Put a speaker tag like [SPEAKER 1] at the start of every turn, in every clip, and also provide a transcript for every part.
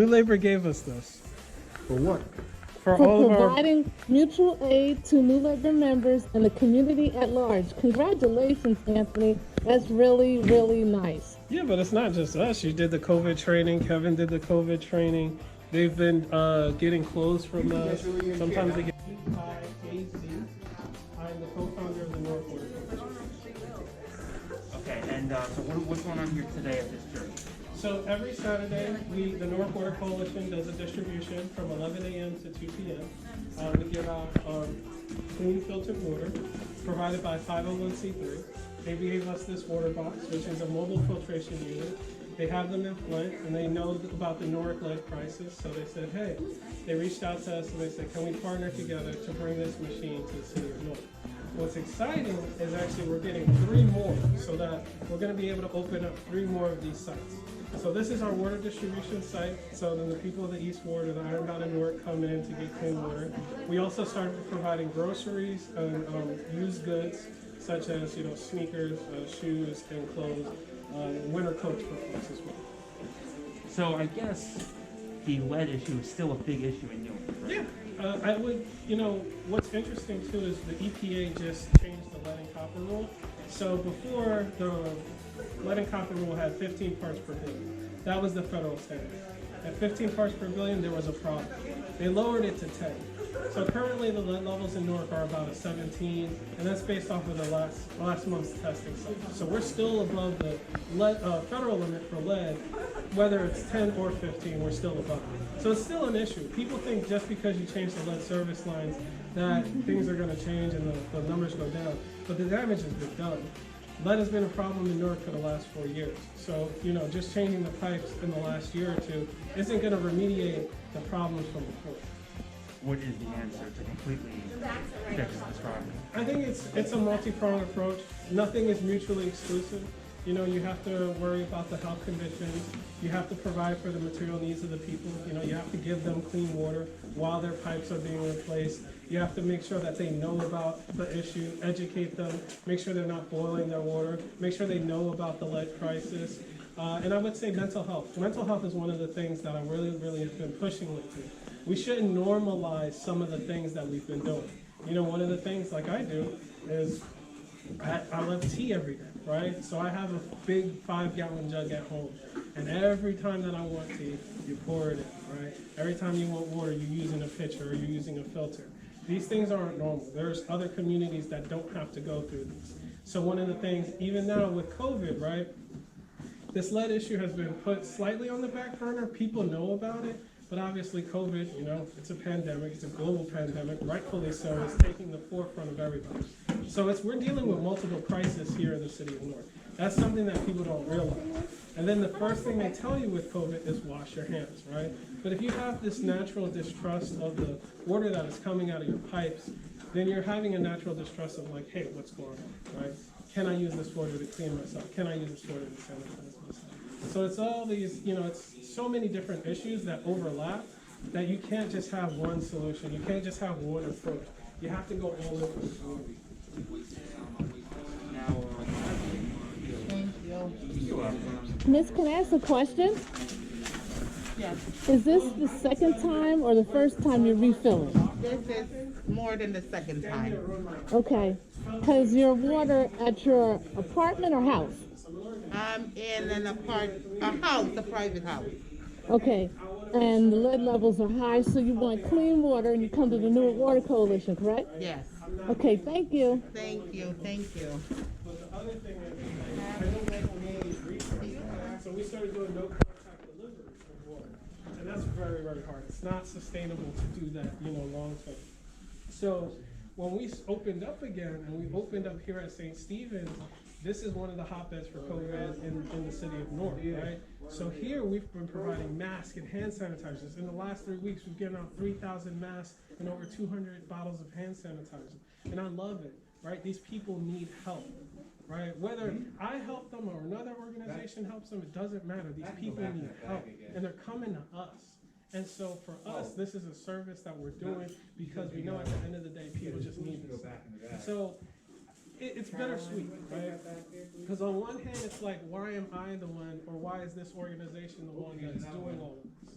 [SPEAKER 1] New Labor gave us this.
[SPEAKER 2] For what?
[SPEAKER 1] For
[SPEAKER 3] For
[SPEAKER 1] all of our...
[SPEAKER 3] providing mutual aid to New Labor members and the community at large. Congratulations, Anthony. That's really, really nice.
[SPEAKER 1] Yeah, but it's not just us. You did the COVID training. Kevin did the COVID training. They've been getting clothes from us. Sometimes they get... Hi, AZ. I'm the co-founder of the Newark Water Coalition.
[SPEAKER 4] Okay, and so what's going on here today at this church?
[SPEAKER 1] So every Saturday, the Newark Water Coalition does a distribution from 11 a.m. to 2 p.m. We give out clean filtered water provided by 501c3. They gave us this water box, which is a mobile filtration unit. They have them in Flint, and they know about the Newark lead crisis. So they said, hey, they reached out to us and they said, can we partner together to bring this machine to the city of Newark? What's exciting is actually we're getting 3 more, so that we're going to be able to open up 3 more of these sites. So this is our water distribution site. So then the people of the East Ward or the Ironbound and Newark come in to get clean water. We also started providing groceries and used goods, such as sneakers, shoes, and clothes, winter coats for folks as well.
[SPEAKER 4] So I guess the lead issue is still a big issue in Newark, right?
[SPEAKER 1] Yeah, I would, what's interesting too is the EPA just changed the lead and copper rule. So before, the lead and copper rule had 15 parts per billion. That was the federal standard. At 15 parts per billion, there was a problem. They lowered it to 10. So currently the lead levels in Newark are about a 17, and that's based off of the last month's testing cycle. So we're still above the federal limit for lead, whether it's 10 or 15, we're still above it. So it's still an issue. People think just because you change the lead service lines that things are going to change and the numbers go down, but the damage has been done. Lead has been a problem in Newark for the last 4 years. So, just changing the pipes in the last year or two isn't going to remediate the problems from before.
[SPEAKER 4] What is the answer to completely fix this problem?
[SPEAKER 1] I think it's a multi-pronged approach. Nothing is mutually exclusive. You have to worry about the health conditions. You have to provide for the material needs of the people. You have to give them clean water while their pipes are being replaced. You have to make sure that they know about the issue, educate them, make sure they're not boiling their water, make sure they know about the lead crisis. And I would say mental health. Mental health is one of the things that I really, really have been pushing lately. We shouldn't normalize some of the things that we've been doing. One of the things like I do is I love tea every day, right? So I have a big 5-gallon jug at home. And every time that I want tea, you pour it in, right? Every time you want water, you're using a pitcher or you're using a filter. These things aren't normal. There's other communities that don't have to go through these. So one of the things, even now with COVID, right? This lead issue has been put slightly on the back burner. People know about it. But obviously COVID, it's a pandemic, it's a global pandemic, rightfully so, it's taking the forefront of everybody. So we're dealing with multiple crises here in the city of Newark. That's something that people don't realize. And then the first thing they tell you with COVID is wash your hands, right? But if you have this natural distrust of the water that is coming out of your pipes, then you're having a natural distrust of like, hey, what's going on, right? Can I use this water to clean myself? Can I use this water to sanitize myself? So it's all these, it's so many different issues that overlap that you can't just have one solution. You can't just have one approach. You have to go all over the community.
[SPEAKER 3] Thank you. Miss, can I ask a question?
[SPEAKER 5] Yes,
[SPEAKER 3] Is this the second time or the first time you're refilling?
[SPEAKER 5] this is more than the second time.
[SPEAKER 3] Okay, because your water at your apartment or house?
[SPEAKER 5] I'm in a house, a private house.
[SPEAKER 3] Okay, and the lead levels are high, so you want clean water and you come to the Newark Water Coalition, correct?
[SPEAKER 5] Yes.
[SPEAKER 3] Okay, thank you.
[SPEAKER 5] Thank you, thank you.
[SPEAKER 1] But the other thing is, I know local communities research, so we started doing no contact delivery of water. And that's very, very hard. It's not sustainable to do that, long term. So when we opened up again, and we opened up here at St. Stephen's, this is one of the hotbeds for COVID in the city of Newark, right? So here we've been providing masks and hand sanitizers. In the last 3 weeks, we've given out 3,000 masks and over 200 bottles of hand sanitizer. And I love it, right? These people need help, right? Whether I help them or another organization helps them, it doesn't matter. These people need help, and they're coming to us. And so for us, this is a service that we're doing because we know at the end of the day, people just need this. So it's bittersweet, right? Because on one hand, it's like, why am I the one, or why is this organization the one that's doing all of this?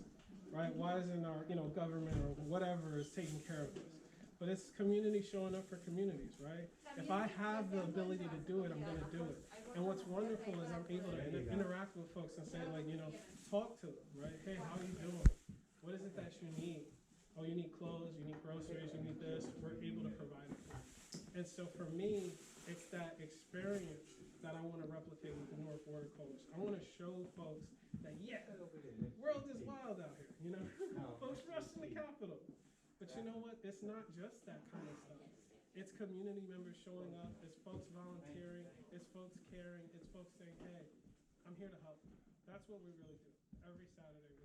[SPEAKER 1] right? Why isn't our, government or whatever is taking care of this? But it's community showing up for communities, right? If I have the ability to do it, I'm gonna do it. And what's wonderful is I'm able to interact with folks and say, like, talk to them, right? Hey, how are you doing? What is it that you need? Oh, you need clothes, you need groceries, you need this. We're able to provide it for you. And so for me, it's that experience that I want to replicate with the Newark Water Coalition. I want to show folks that, yeah, the world is wild out here, folks rush in the Capitol. But you know what? It's not just that kind of stuff. It's community members showing up, it's folks volunteering, it's folks caring, it's folks saying, hey, I'm here to help. That's what we really do every Saturday.